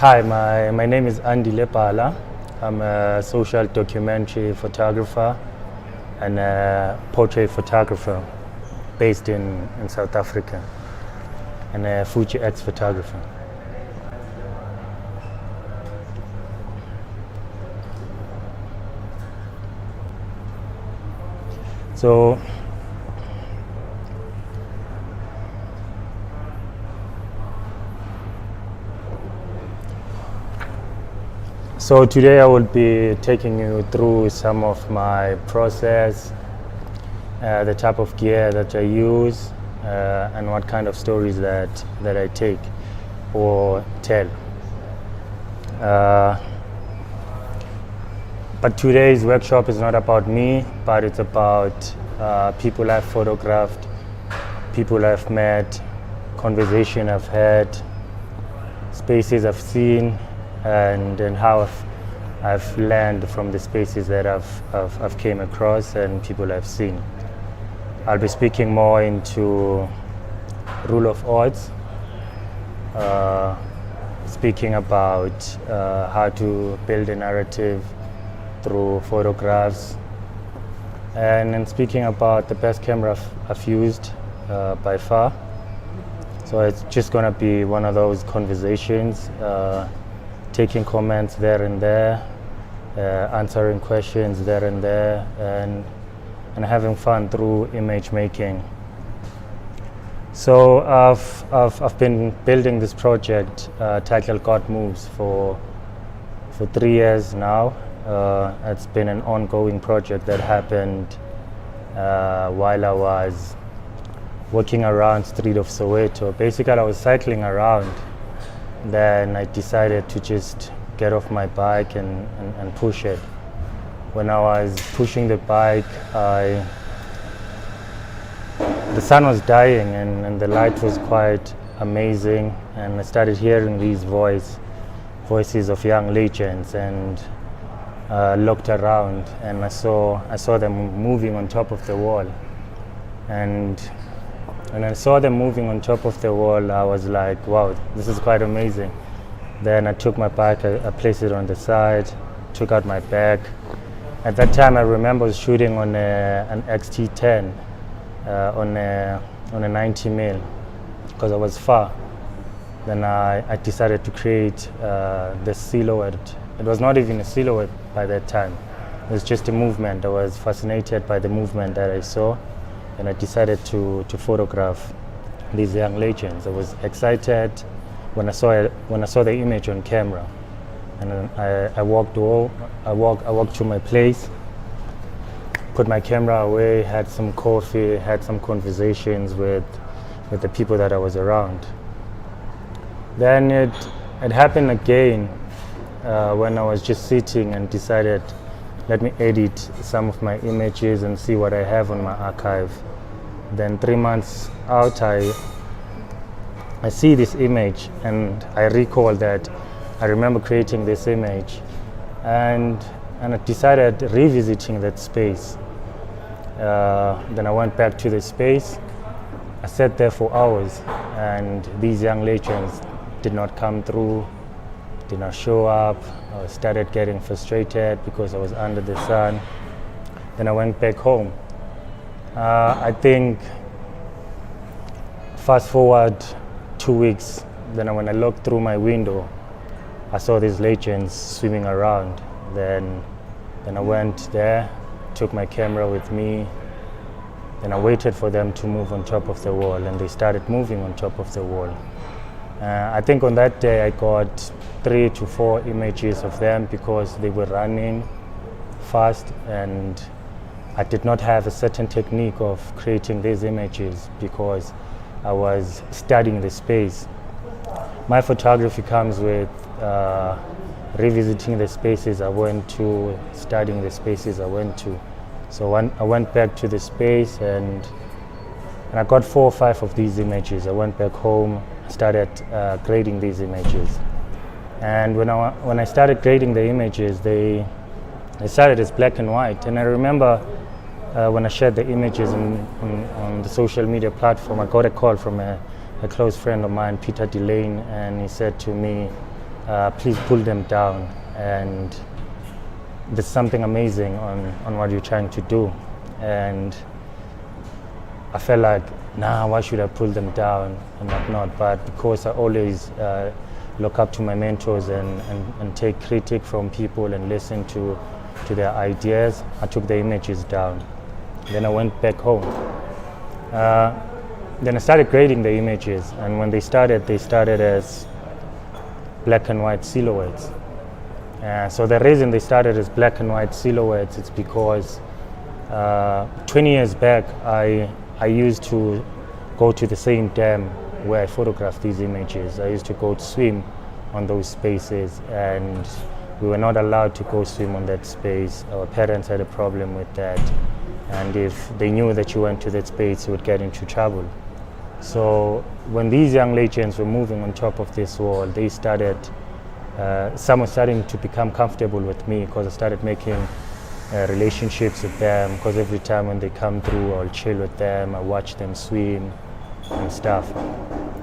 Hi, my name is Andile Bhala. I'm a social documentary photographer and a portrait photographer based in South Africa, and a Fuji X photographer. So today I will be taking you through some of my process, the type of gear that I use, and what kind of stories that I take or tell. But today's workshop is not about me, but it's about people I've photographed, people I've met, conversation I've had, spaces I've seen, and how I've learned from the spaces that I've came across and people I've seen. I'll be speaking more into rule of odds, speaking about how to build a narrative through photographs, and then speaking about the best camera I've used by far. So it's just gonna be one of those conversations, taking comments there and there, answering questions there and there, and having fun through image making. So I've been building this project titled God Moves for 3 years now. It's been an ongoing project that happened while I was walking around street of Soweto. Basically, I was cycling around. Then I decided to just get off my bike and push it. When I was pushing the bike, the sun was dying and the light was quite amazing, and I started hearing these voices of young legends, and looked around and I saw them moving on top of the wall. And when I saw them moving on top of the wall, I was like, wow, this is quite amazing. Then I took my bike, I placed it on the side, took out my bag. At that time, I remember shooting on an XT10 on a 90mm because I was far. Then I decided to create the silhouette. It was not even a silhouette by that time. It was just a movement. I was fascinated by the movement that I saw, and I decided to photograph these young legends. I was excited when I saw the image on camera, and I walked to my place, put my camera away, had some coffee, had some conversations with the people that I was around. Then it happened again when I was just sitting and decided, let me edit some of my images and see what I have on my archive. Then 3 months out, I see this image and I recall that I remember creating this image, and I decided revisiting that space. Then I went back to the space. I sat there for hours, and these young legends did not come through, did not show up. I started getting frustrated because I was under the sun. Then I went back home. I think fast forward 2 weeks, then when I looked through my window, I saw these legends swimming around. Then I went there, took my camera with me, then I waited for them to move on top of the wall, and they started moving on top of the wall. I think on that day I got 3 to 4 images of them because they were running fast, and I did not have a certain technique of creating these images because I was studying the space. My photography comes with revisiting the spaces I went to, studying the spaces I went to. So I went back to the space and I got 4 or 5 of these images. I went back home, started grading these images. And when I started grading the images, they started as black and white. And I remember when I shared the images on the social media platform, I got a call from a close friend of mine, Peter Delane, and he said to me, please pull them down, and there's something amazing on what you're trying to do. And I felt like, nah, why should I pull them down and whatnot? But because I always look up to my mentors and take critique from people and listen to their ideas, I took the images down. Then I went back home. Then I started grading the images, and when they started as black and white silhouettes. So the reason they started as black and white silhouettes is because 20 years back I used to go to the same dam where I photographed these images. I used to go to swim on those spaces, and we were not allowed to go swim on that space. Our parents had a problem with that, and if they knew that you went to that space, you would get into trouble. So when these young legends were moving on top of this wall, they started, some were starting to become comfortable with me because I started making relationships with them, because every time when they come through, I'll chill with them, I watch them swim and stuff.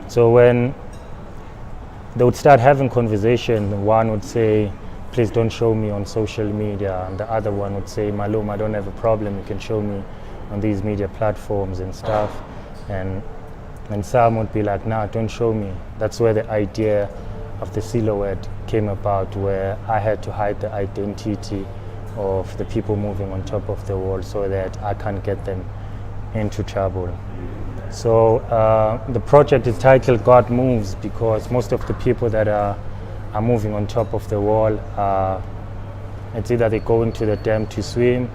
So when they would start having conversation, one would say, please don't show me on social media, and the other one would say, Malum, I don't have a problem, you can show me on these media platforms and stuff. And some would be like, nah, don't show me. That's where the idea of the silhouette came about, where I had to hide the identity of the people moving on top of the wall so that I can't get them into trouble. So the project is titled God Moves because most of the people that are moving on top of the wall, it's either they go into the dam to swim,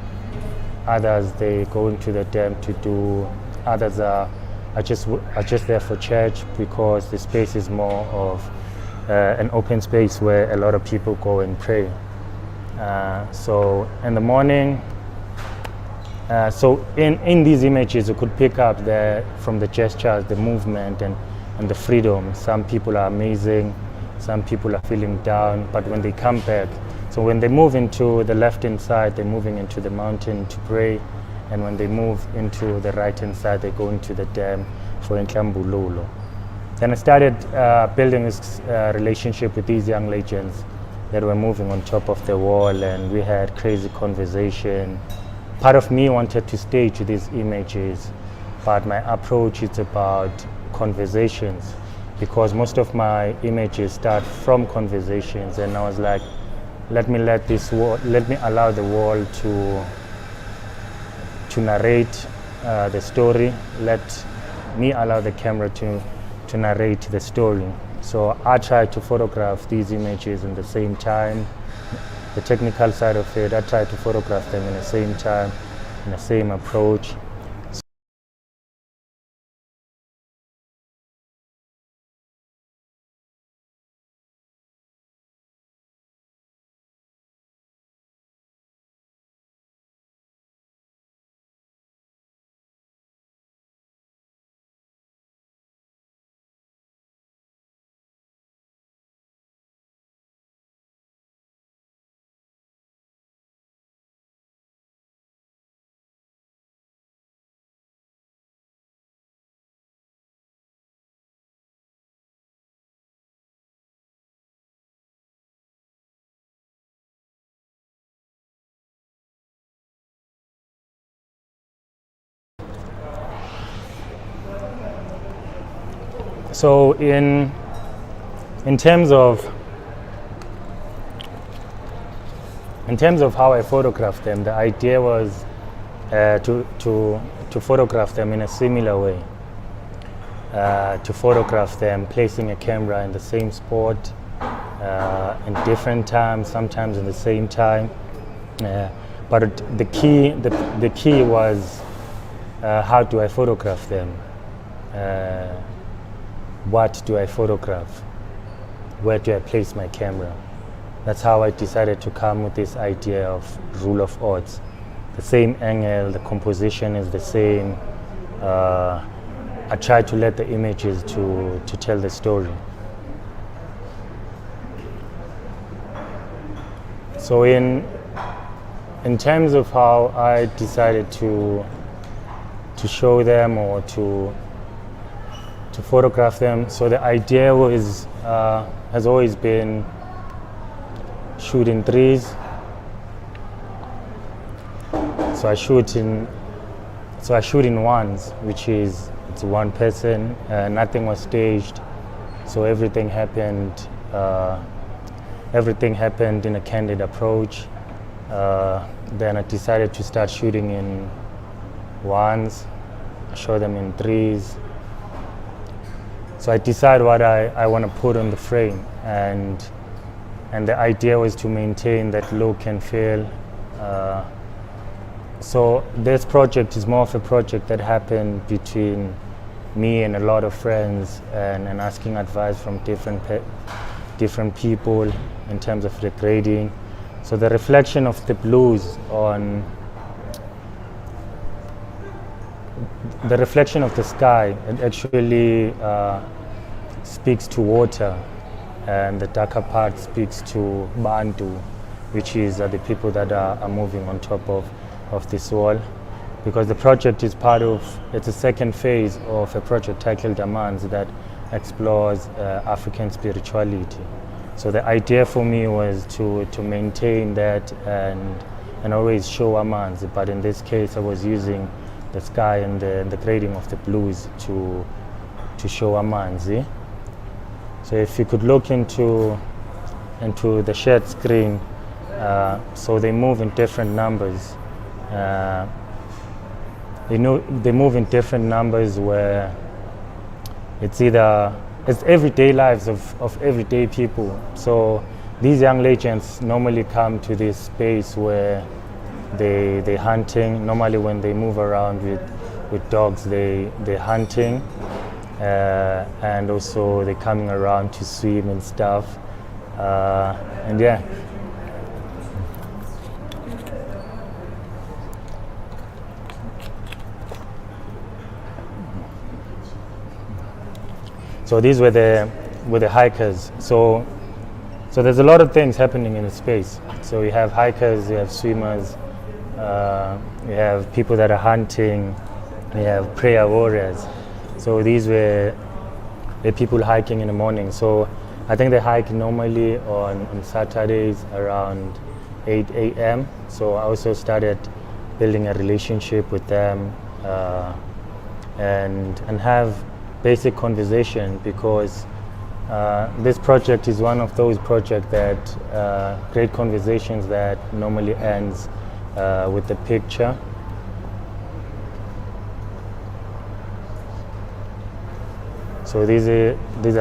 others they go into the dam to do, others are just there for church because the space is more of an open space where a lot of people go and pray. So in the morning, so in these images you could pick up from the gestures, the movement and the freedom. Some people are amazing, some people are feeling down, but when they come back, so when they move into the left-hand side, they're moving into the mountain to pray, and when they move into the right-hand side, they go into the dam for Inhlambululo. Then I started building this relationship with these young legends that were moving on top of the wall, and we had crazy conversation. Part of me wanted to stage these images, but my approach is about conversations, because most of my images start from conversations, and I was like, let me allow the wall to narrate the story. Let me allow the camera to narrate the story. So I tried to photograph these images in the same time. The technical side of it, I tried to photograph them in the same time, in the same approach. So in terms of how I photograph them, the idea was to photograph them in a similar way. To photograph them placing a camera in the same spot, in different times, sometimes in the same time. But the key was how do I photograph them? What do I photograph? Where do I place my camera? That's how I decided to come with this idea of rule of odds. The same angle, the composition is the same. I tried to let the images to tell the story. So in terms of how I decided to show them or to photograph them, so the idea was has always been shoot in threes. So I shoot in ones, which is it's one person. Nothing was staged, so everything happened. Everything happened in a candid approach. Then I decided to start shooting in ones. I show them in threes. So I decide what I want to put on the frame, and the idea was to maintain that look and feel. So this project is more of a project that happened between me and a lot of friends, and asking advice from different people in terms of the grading. So the reflection of the blues on the reflection of the sky, it actually speaks to water, and the darker part speaks to Bantu, which is the people that are moving on top of this wall. Because the project is it's a second phase of a project titled Amans that explores African spirituality. So the idea for me was to maintain that and always show Amans, but in this case I was using the sky and the grading of the blues to show Amans. So if you could look into the shared screen, so they move in different numbers. They move in different numbers where it's everyday lives of everyday people. So these young legends normally come to this space where they're hunting. Normally when they move around with dogs, they're hunting, and also they're coming around to swim and stuff. And yeah. So these were the hikers. So there's a lot of things happening in the space. So you have hikers, you have swimmers, you have people that are hunting, you have prayer warriors. So these were the people hiking in the morning. So I think they hike normally on Saturdays around 8 a.m. So I also started building a relationship with them, and have basic conversation, because this project is one of those projects that great conversations that normally ends with the picture. So these are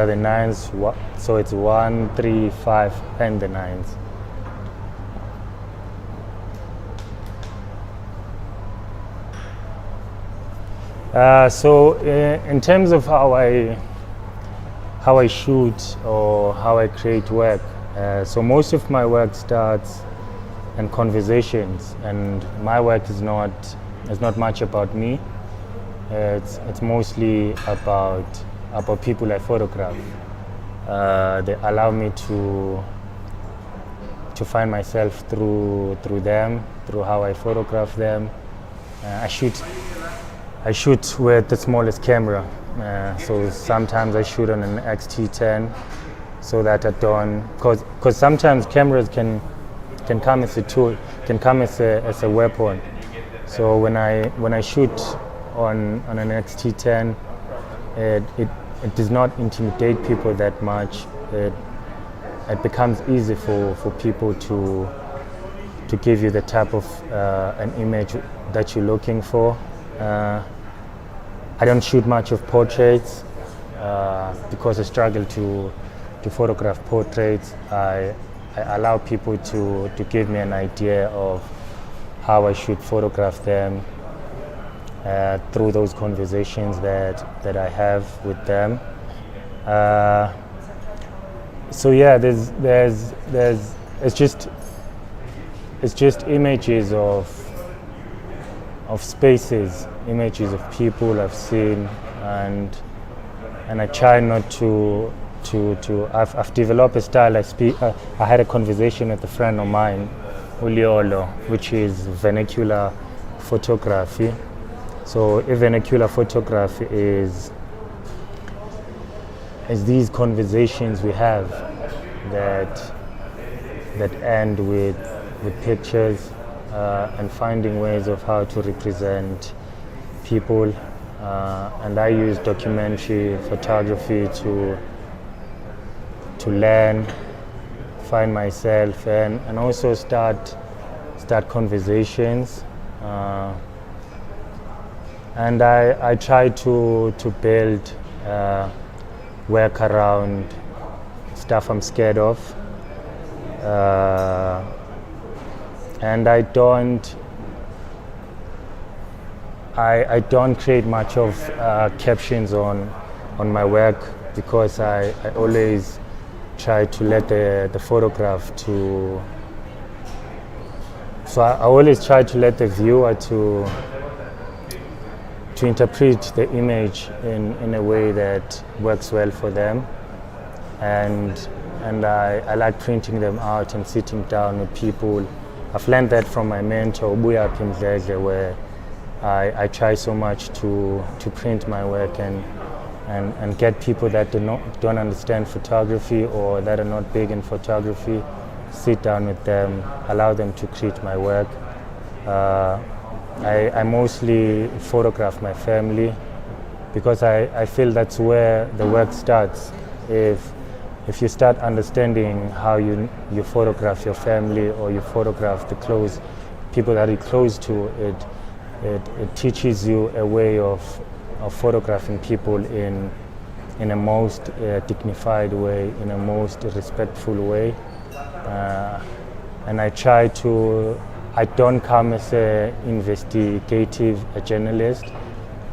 the nines. So it's 1, 3, 5, and the nines. So in terms of how I shoot or how I create work, so most of my work starts in conversations, and my work is not much about me. It's mostly about people I photograph. They allow me to find myself through them, through how I photograph them. I shoot with the smallest camera, so sometimes I shoot on an X-T10, so that I don't, because sometimes cameras can come as a tool, can come as a weapon. So when I shoot on an X-T10, it does not intimidate people that much. It becomes easy for people to give you the type of an image that you're looking for. I don't shoot much of portraits because I struggle to photograph portraits. I allow people to give me an idea of how I should photograph them through those conversations that I have with them. So yeah, it's just images of spaces, images of people I've seen, and I try not to. I've developed a style. I had a conversation with a friend of mine, Uliolo, which is vernacular photography. So vernacular photography is these conversations we have that that end with pictures and finding ways of how to represent people. And I use documentary photography to learn, find myself, and also start conversations. And I try to build work around stuff I'm scared of. And I don't create much of captions on my work, because I always try to let the photograph to. So I always try to let the viewer to interpret the image in a way that works well for them, and I like printing them out and sitting down with people. I've learned that from my mentor, Buya Pimdleze, where I try so much to print my work and get people that don't understand photography or that are not big in photography, sit down with them, allow them to create my work. I mostly photograph my family, because I feel that's where the work starts. If you start understanding how you photograph your family, or you photograph the people that you're close to, it teaches you a way of photographing people in a most dignified way, in a most respectful way. And I don't come as an investigative journalist.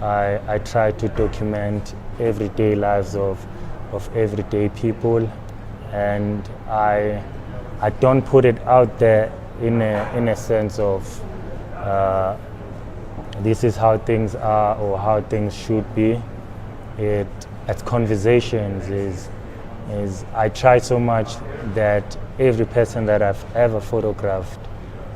I try to document everyday lives of everyday people, and I don't put it out there in a sense of this is how things are or how things should be. As conversations is I try so much that every person that I've ever photographed,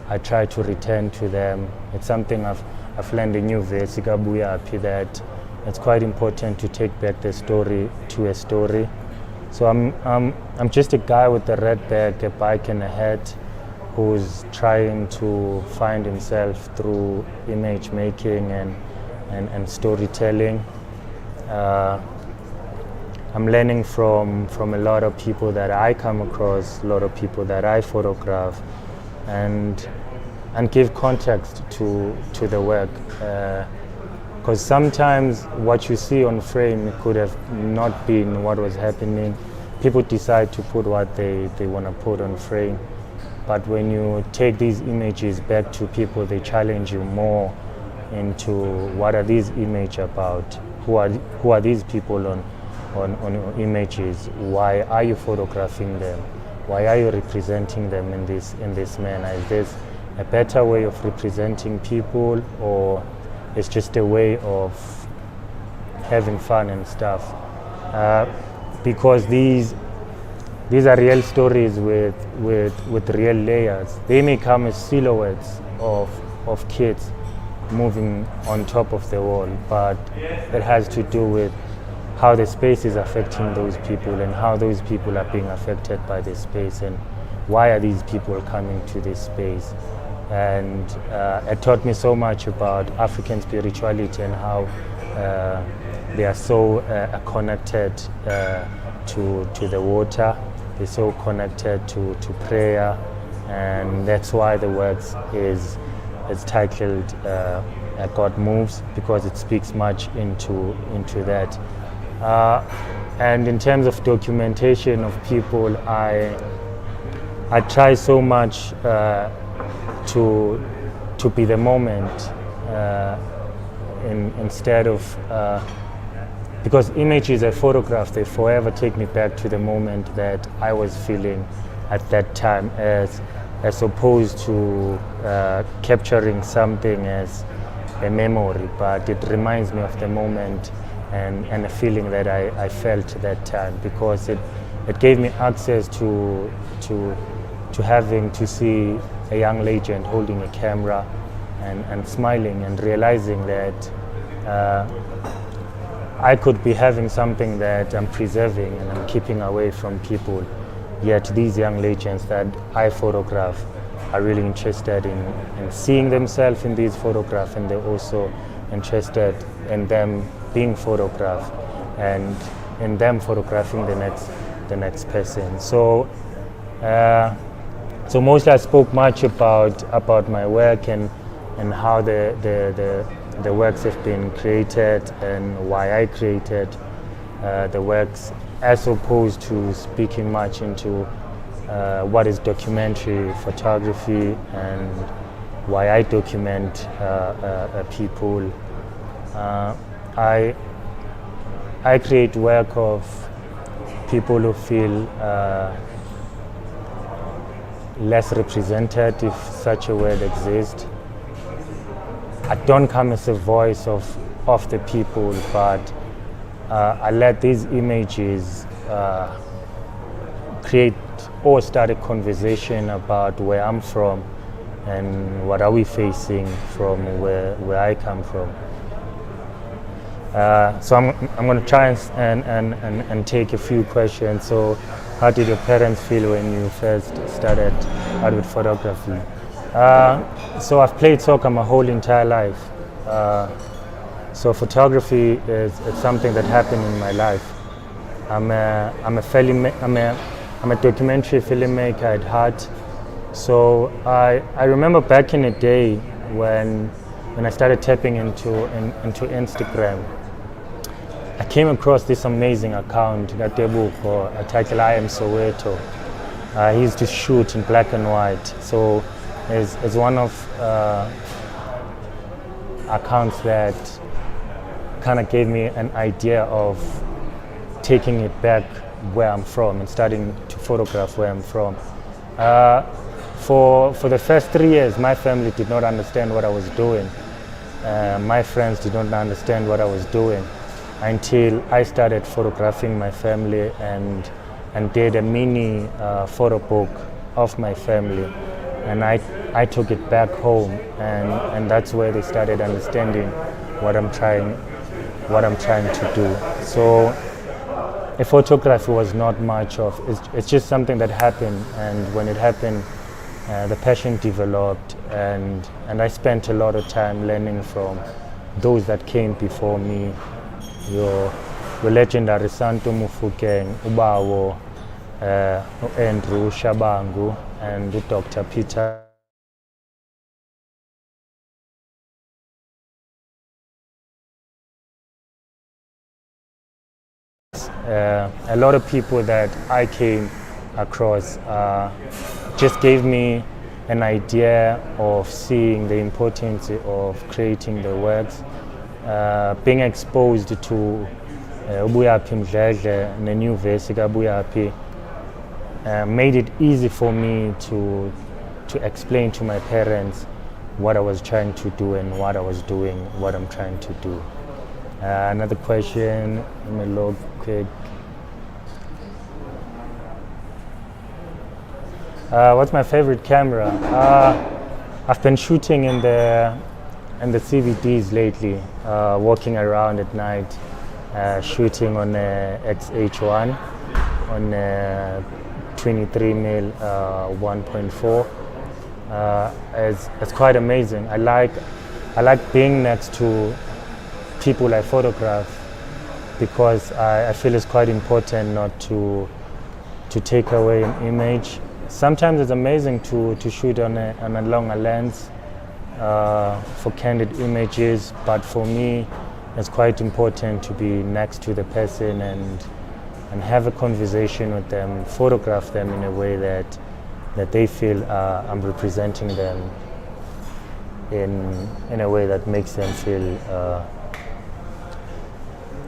I try to return to them. It's something I've learned in university, that it's quite important to take back the story to a story. So I'm just a guy with a red bag, a bike and a hat, who's trying to find himself through image making and storytelling. I'm learning from a lot of people that I come across, a lot of people that I photograph, and give context to the work. Because sometimes what you see on frame could have not been what was happening. People decide to put what they want to put on frame. But when you take these images back to people, they challenge you more into what are these images about? Who are these people on your images? Why are you photographing them? Why are you representing them in this manner? Is this a better way of representing people, or it's just a way of having fun and stuff? Because these are real stories with real layers. They may come as silhouettes of kids moving on top of the wall, but it has to do with how the space is affecting those people and how those people are being affected by the space, and why are these people coming to this space. And it taught me so much about African spirituality and how they are so connected to the water. They're so connected to prayer, and that's why the work is titled God Moves, because it speaks much into that. And in terms of documentation of people, I try so much to be the moment instead of because images I photograph, they forever take me back to the moment that I was feeling at that time, as opposed to capturing something as a memory, but it reminds me of the moment and a feeling that I felt that time, because it gave me access to having to see a young legend holding a camera and smiling and realizing that I could be having something that I'm preserving and I'm keeping away from people. yet these young legends that I photograph are really interested in seeing themselves in these photographs, and they're also interested in them being photographed and in them photographing the next person. So so mostly I spoke much about my work and how the works have been created and why I created the works, as opposed to speaking much into what is documentary photography and why I document people. I create work of people who feel less represented, if such a word exists. I don't come as a voice of the people, but I let these images create or start a conversation about where I'm from and what are we facing from where I come from. So I'm going to try and take a few questions. So how did your parents feel when you first started out with photography? So I've played soccer my whole entire life. So photography is something that happened in my life. I'm a documentary filmmaker at heart. So I remember back in the day when I started tapping into Instagram, I came across this amazing account, Gatebuko, titled I Am Soweto. He used to shoot in black and white. So it's one of accounts that kind of gave me an idea of taking it back where I'm from and starting to photograph where I'm from. For the first 3 years, my family did not understand what I was doing. My friends did not understand what I was doing until I started photographing my family and did a mini photo book of my family. And I took it back home, and that's where they started understanding what I'm trying to do. So a photography was not much of, it's just something that happened, and when it happened, the passion developed, and I spent a lot of time learning from those that came before me. Your legendary Santo Mufukeng, Ubawo, Andrew Shabangu, and Dr. Peter. A lot of people that I came across just gave me an idea of seeing the importance of creating the works, being exposed to Ubuyaphi Mdledle, the new verse Ubuyaphi, made it easy for me to explain to my parents what I was trying to do and what I was doing, what I'm trying to do. Another question, let me look quick. What's my favorite camera? I've been shooting in the CVDs lately, walking around at night, shooting on a XH1, on a 23mm 1.4. It's quite amazing. I like being next to people I photograph, because I feel it's quite important not to take away an image. Sometimes it's amazing to shoot on a longer lens for candid images, but for me it's quite important to be next to the person and have a conversation with them, photograph them in a way that they feel I'm representing them in a way that makes them feel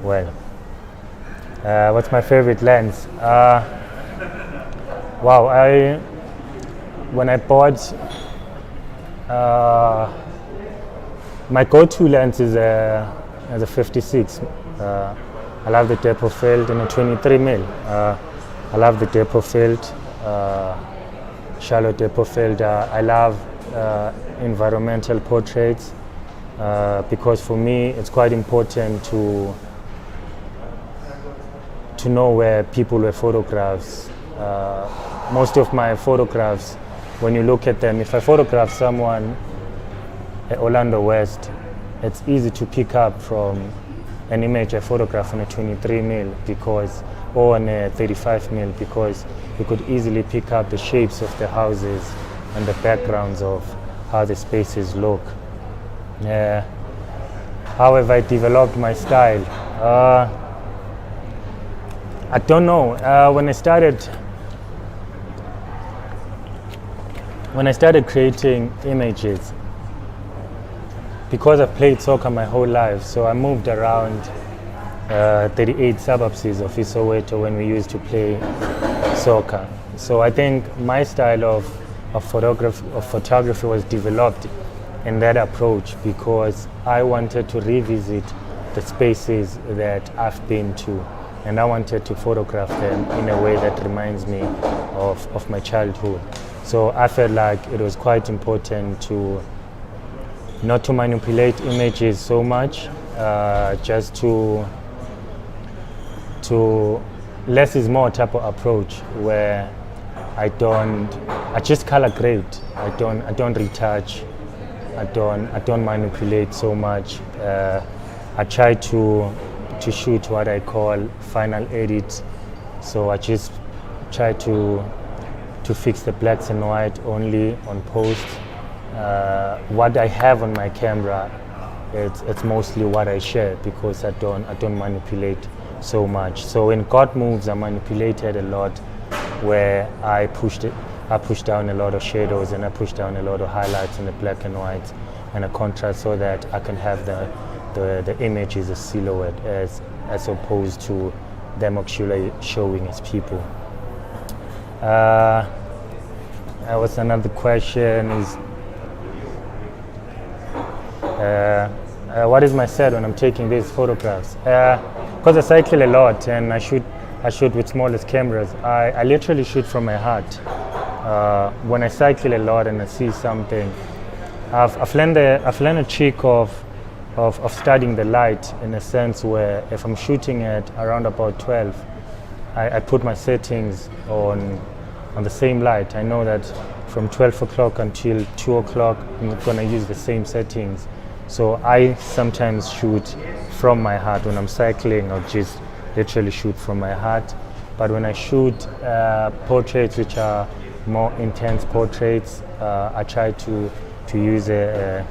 well. What's my favorite lens? Wow, when I bought, my go-to lens is a 56. I love the depth of field in a 23mm. I love the depth of field, shallow depth of field. I love environmental portraits because for me it's quite important to know where people were photographed Most of my photographs, when you look at them, if I photograph someone at Orlando West, it's easy to pick up from an image I photograph on a 23mm or on a 35mm, because you could easily pick up the shapes of the houses and the backgrounds of how the spaces look. However, I developed my style. I don't know. When I started creating images, because I've played soccer my whole life, so I moved around 38 suburbs of Soweto when we used to play soccer. So I think my style of photography was developed in that approach, because I wanted to revisit the spaces that I've been to, and I wanted to photograph them in a way that reminds me of my childhood. So I felt like it was quite important to not to manipulate images so much, just to less is more type of approach, where I just color grade. I don't retouch. I don't manipulate so much. I try to shoot what I call final edit. So I just try to fix the blacks and white only on post. What I have on my camera, it's mostly what I share, because I don't manipulate so much. So in God Moves, I manipulated a lot, where I pushed down a lot of shadows, and I pushed down a lot of highlights in the black and white and a contrast, so that I can have the image as a silhouette as opposed to them actually showing as people. What's another question is, what is my set when I'm taking these photographs? Because I cycle a lot and I shoot with smallest cameras. I literally shoot from my heart. When I cycle a lot and I see something, I've learned a trick of studying the light, in a sense where if I'm shooting at around about 12, I put my settings on the same light. I know that from 12 o'clock until 2 o'clock, I'm not gonna use the same settings. So I sometimes shoot from my heart. When I'm cycling, I'll just literally shoot from my heart. But when I shoot portraits, which are more intense portraits, I try to use a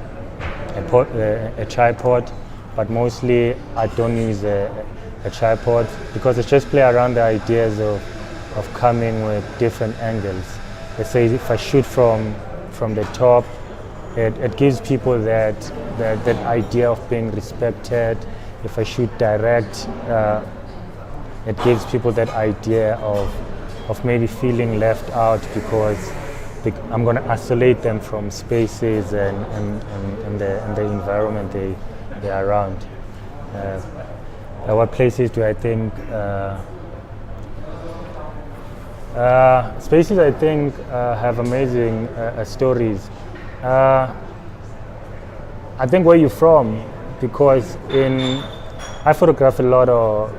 tripod, but mostly I don't use a tripod, because I just play around the ideas of coming with different angles. Let's say if I shoot from the top, it gives people that idea of being respected. If I shoot direct, it gives people that idea of maybe feeling left out, because I'm going to isolate them from spaces and the environment they're around. What places do I think? Spaces I think have amazing stories. I think where you're from, because I photograph a lot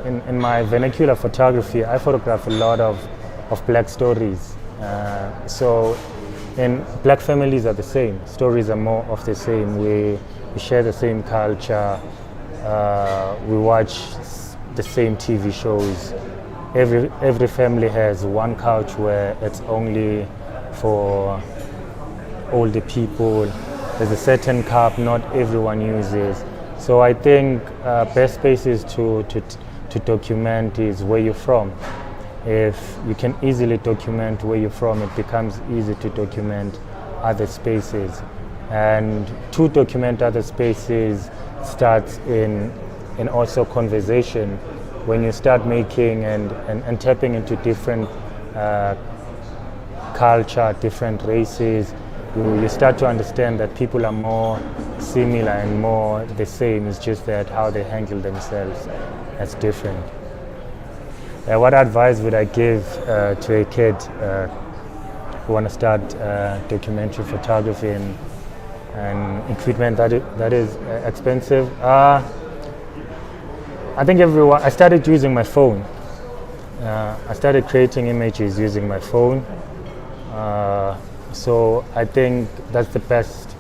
in my vernacular photography, I photograph a lot of black stories. So black families are the same, stories are more of the same. We share the same culture, we watch the same TV shows. Every family has one couch where it's only for older people. There's a certain cup not everyone uses. So I think best spaces to document is where you're from. If you can easily document where you're from, it becomes easy to document other spaces. And to document other spaces starts in also conversation. When you start making and tapping into different culture, different races, you start to understand that people are more similar and more the same. It's just that how they handle themselves that's different. What advice would I give to a kid who want to start documentary photography and equipment that is expensive? I think I started using my phone. I started creating images using my phone. So I think that's the best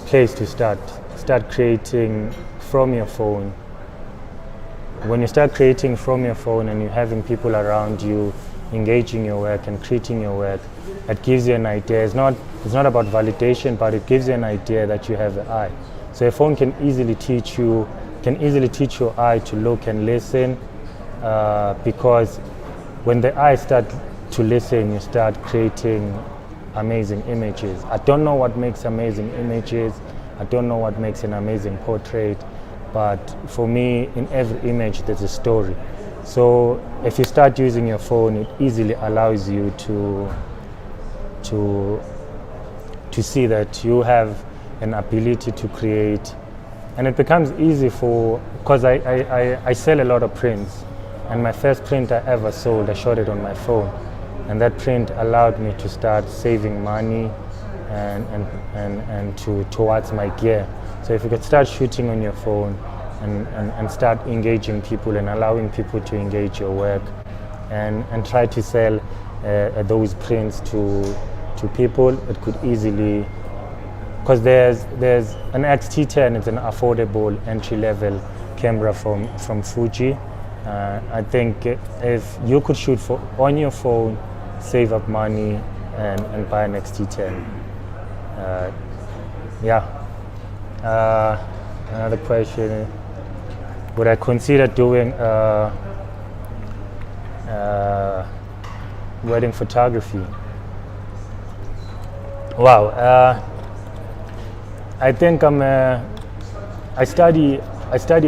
place to start. Start creating from your phone. When you start creating from your phone and you're having people around you engaging your work and creating your work, it gives you an idea. It's not about validation, but it gives you an idea that you have an eye. So a phone can easily teach your eye to look and listen, because when the eye starts to listen, you start creating amazing images. I don't know what makes amazing images. I don't know what makes an amazing portrait, but for me, in every image, there's a story. So if you start using your phone, it easily allows you to see that you have an ability to create, and it becomes easy because I sell a lot of prints, and my first print I ever sold, I shot it on my phone, and that print allowed me to start saving money and towards my gear. So if you could start shooting on your phone and start engaging people and allowing people to engage your work, and try to sell those prints to people, it could easily, because there's an X-T10, it's an affordable entry-level camera from Fuji. I think if you could shoot on your phone, save up money, and buy an X-T10. Another question, would I consider doing wedding photography? Wow, I think I study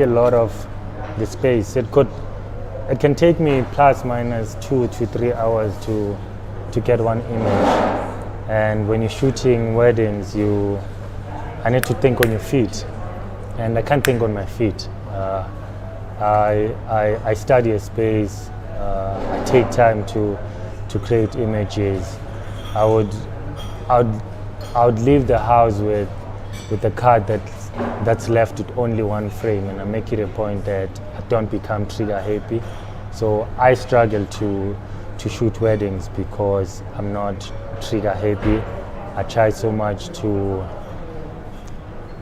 a lot of the space. It can take me plus minus 2 to 3 hours to get one image. And when you're shooting weddings, I need to think on your feet, and I can't think on my feet. I study a space. I take time to create images. I would leave the house with a card that's left with only one frame, and I make it a point that I don't become trigger happy. So I struggle to shoot weddings because I'm not trigger happy. I try so much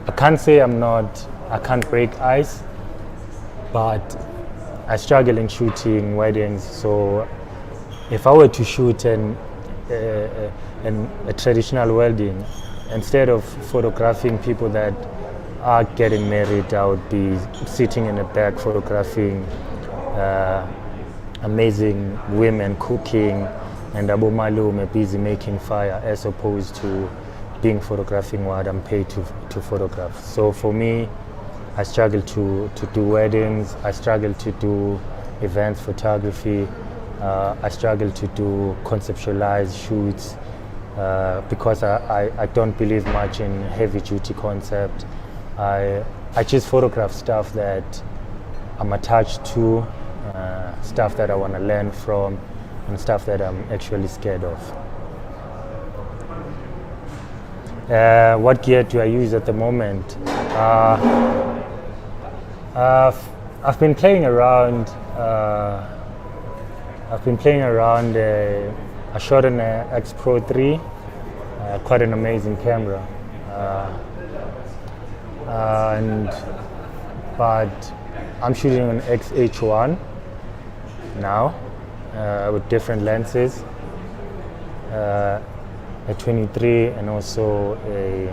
I can't say I can't break ice, but I struggle in shooting weddings. So if I were to shoot a traditional wedding, instead of photographing people that are getting married, I would be sitting in the back photographing amazing women cooking and abomalume busy making fire, as opposed to photographing what I'm paid to photograph. So for me, I struggle to do weddings. I struggle to do events photography. I struggle to do conceptualized shoots because I don't believe much in heavy duty concept. I just photograph stuff that I'm attached to, stuff that I want to learn from, and stuff that I'm actually scared of. What gear do I use at the moment? I've been playing around. I shot an X Pro 3, quite an amazing camera. But I'm shooting an XH1 now with different lenses, a 23 and also a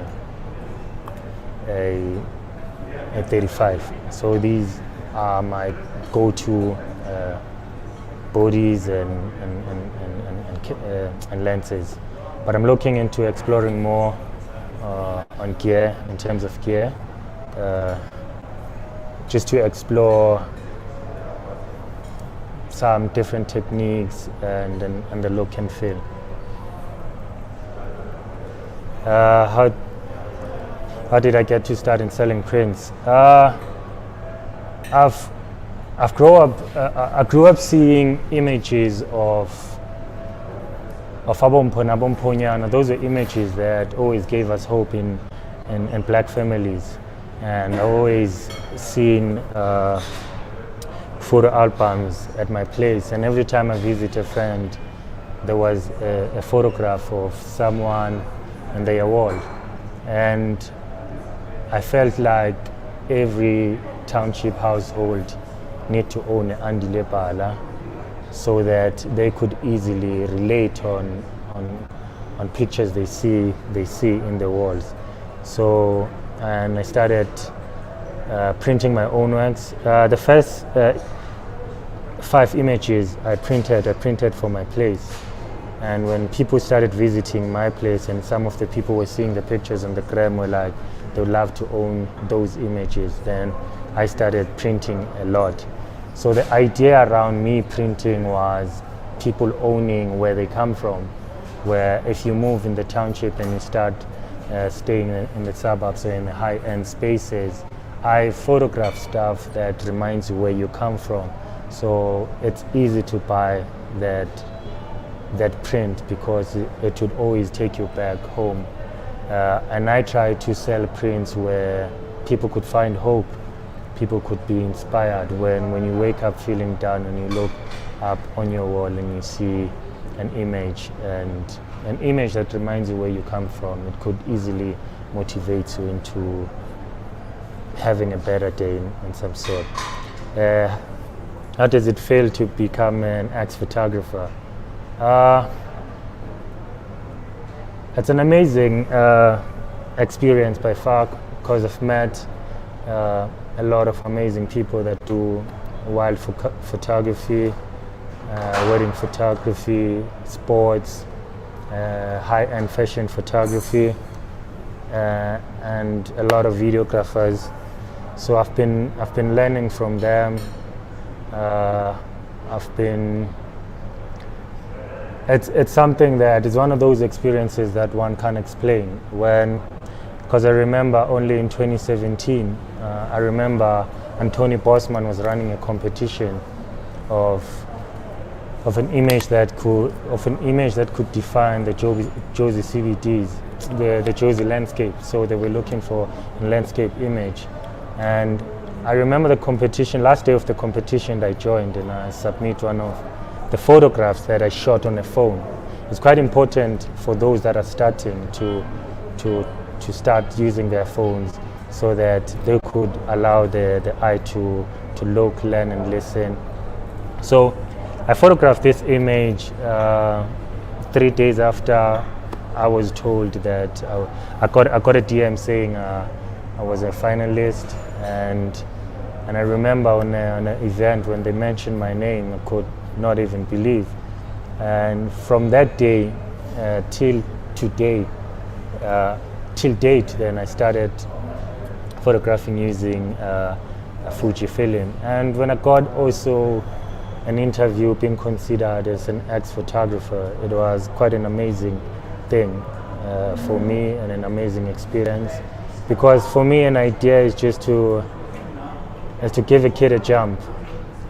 35. So these are my go-to bodies and lenses. But I'm looking into exploring more on gear, in terms of gear, just to explore some different techniques and the look and feel. How did I get to start in selling prints? I grew up seeing images of Abompo and Abomponyana. Those are images that always gave us hope in black families. And I always seen photo albums at my place, and every time I visit a friend, there was a photograph of someone on their wall. And I felt like every township household need to own an Andile Bhala so that they could easily relate on pictures they see in the walls. So, and I started printing my own works. The first 5 images I printed for my place. And when people started visiting my place, and some of the people were seeing the pictures on the gram, were like, they would love to own those images, then I started printing a lot. So the idea around me printing was people owning where they come from, where if you move in the township and you start staying in the suburbs or in the high-end spaces, I photograph stuff that reminds you where you come from. So it's easy to buy that print because it would always take you back home. And I try to sell prints where people could find hope, people could be inspired when you wake up feeling down and you look up on your wall and you see an image, and an image that reminds you where you come from. It could easily motivate you into having a better day in some sort. How does it feel to become an ex-photographer? It's an amazing experience by far, because I've met a lot of amazing people that do wild photography, wedding photography, sports, high-end fashion photography, and a lot of videographers. So I've been learning from them. It's something that is one of those experiences that one can't explain. Because I remember only in 2017, I remember Anthony Bosman was running a competition of an image that could define the Jozi CBDs, the Jozi landscape. So they were looking for a landscape image, and I remember the competition. Last day of the competition, I joined and I submit one of the photographs that I shot on a phone. It's quite important for those that are starting to start using their phones, so that they could allow the eye to look, learn and listen. So I photographed this image 3 days after I was told that I got a DM saying I was a finalist, and I remember on an event when they mentioned my name, I could not even believe. And from that day till date, then I started photographing using a Fujifilm. And when I got also an interview being considered as an ex-photographer, it was quite an amazing thing for me, and an amazing experience. Because for me, an idea is just to give a kid a jump.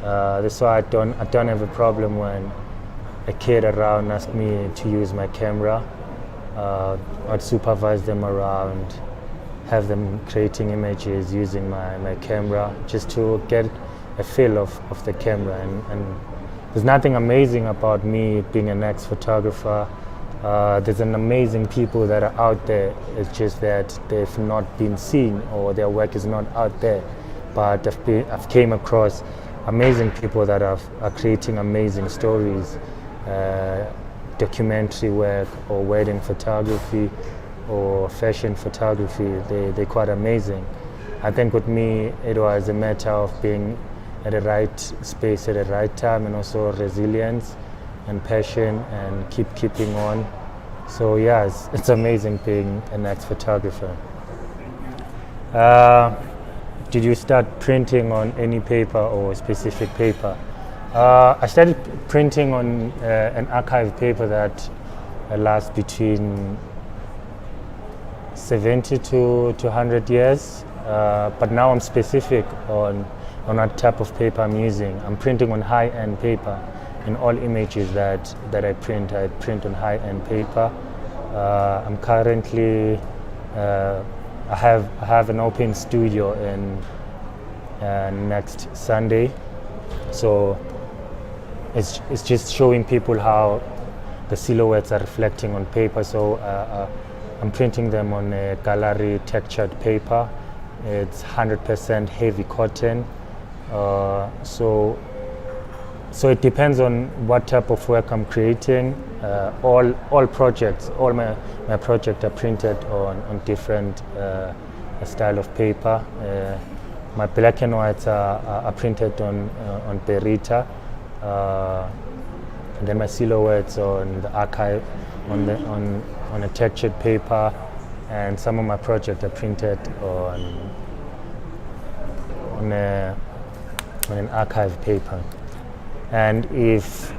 That's why I don't have a problem when a kid around asks me to use my camera. I'd supervise them around, have them creating images using my camera, just to get a feel of the camera. And there's nothing amazing about me being an ex-photographer. There's an amazing people that are out there. It's just that they've not been seen, or their work is not out there. But I've came across amazing people that are creating amazing stories, documentary work, or wedding photography, or fashion photography. They're quite amazing. I think with me, it was a matter of being at the right space at the right time, and also resilience and passion, and keeping on. So yes, it's amazing being an ex-photographer. Did you start printing on any paper or specific paper? I started printing on an archive paper that lasts between 70 to 100 years. But now I'm specific on what type of paper I'm using. I'm printing on high-end paper. In all images that I print on high-end paper. I'm currently, I have an open studio in next Sunday, So it's just showing people how the silhouettes are reflecting on paper. So I'm printing them on a gallery textured paper. It's 100% heavy cotton. So it depends on what type of work I'm creating. All my projects are printed on different style of paper. My black and whites are printed on Berita, and then my silhouettes on the archive on a textured paper, and some of my projects are printed on an archive paper. And if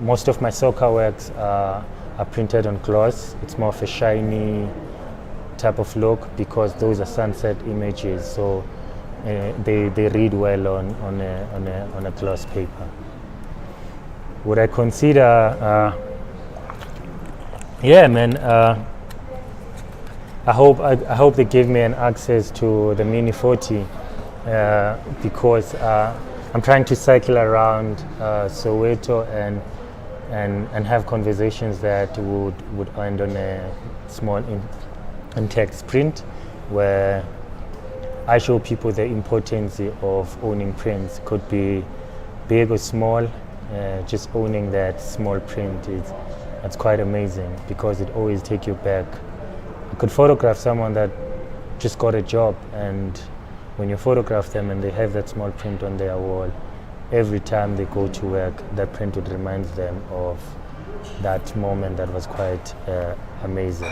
most of my soccer works are printed on gloss, it's more of a shiny type of look because those are sunset images, so they read well on a gloss paper. Would I consider? Yeah, man. I hope they give me an access to the Mini 40 because I'm trying to cycle around Soweto and have conversations that would end on a small in-text print where I show people the importance of owning prints. Could be big or small, just owning that small print it's quite amazing because it always takes you back. You could photograph someone that just got a job, and when you photograph them and they have that small print on their wall, every time they go to work, that print would remind them of that moment that was quite amazing.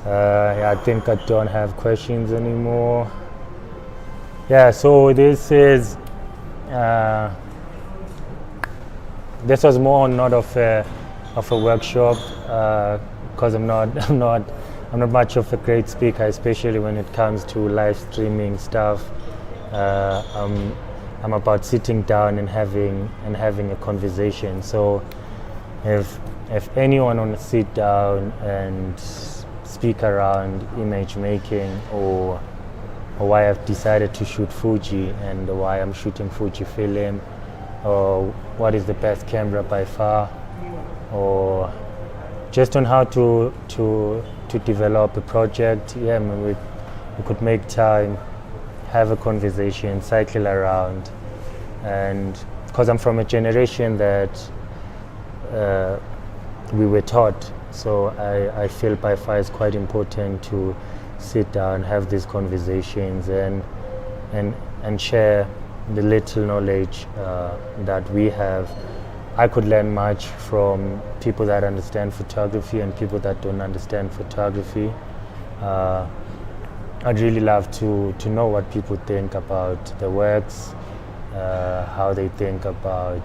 Yeah, I think I don't have questions anymore. Yeah, so this was more not of a workshop because I'm not much of a great speaker, especially when it comes to live streaming stuff. I'm about sitting down and having a conversation. So if anyone want to sit down and speak around image making or why I've decided to shoot Fuji and why I'm shooting Fujifilm, or what is the best camera by far, or just on how to develop a project, yeah, I mean, we could make time, have a conversation, cycle around. And because I'm from a generation that we were taught, so I feel by far it's quite important to sit down, have these conversations and share the little knowledge that we have. I could learn much from people that understand photography and people that don't understand photography. I'd really love to know what people think about the works, how they think about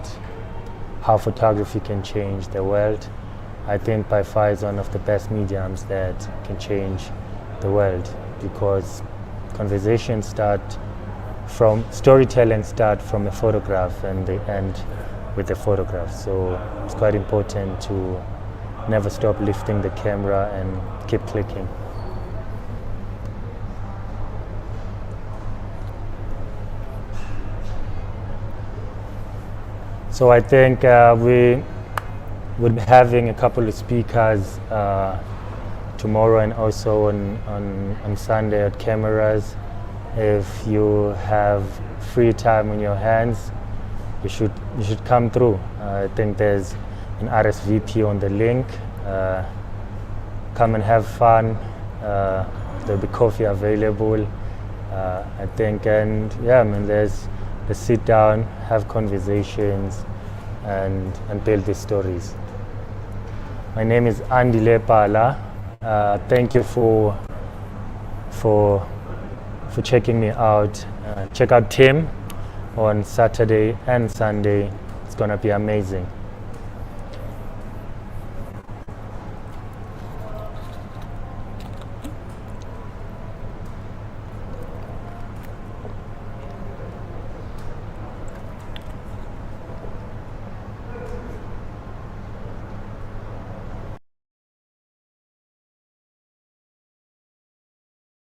how photography can change the world. I think by far it's one of the best mediums that can change the world because conversations storytelling start from a photograph and they end with a photograph. So it's quite important to never stop lifting the camera and keep clicking. So I think we will be having a couple of speakers tomorrow and also on Sunday at Cameras. If you have free time on your hands, you should come through. I think there's an RSVP on the link. Come and have fun. There'll be coffee available. I think, and yeah, I mean, let's sit down, have conversations, and build these stories. My name is Andile Bhala. Thank you for checking me out. Check out Tim on Saturday and Sunday. It's gonna be amazing.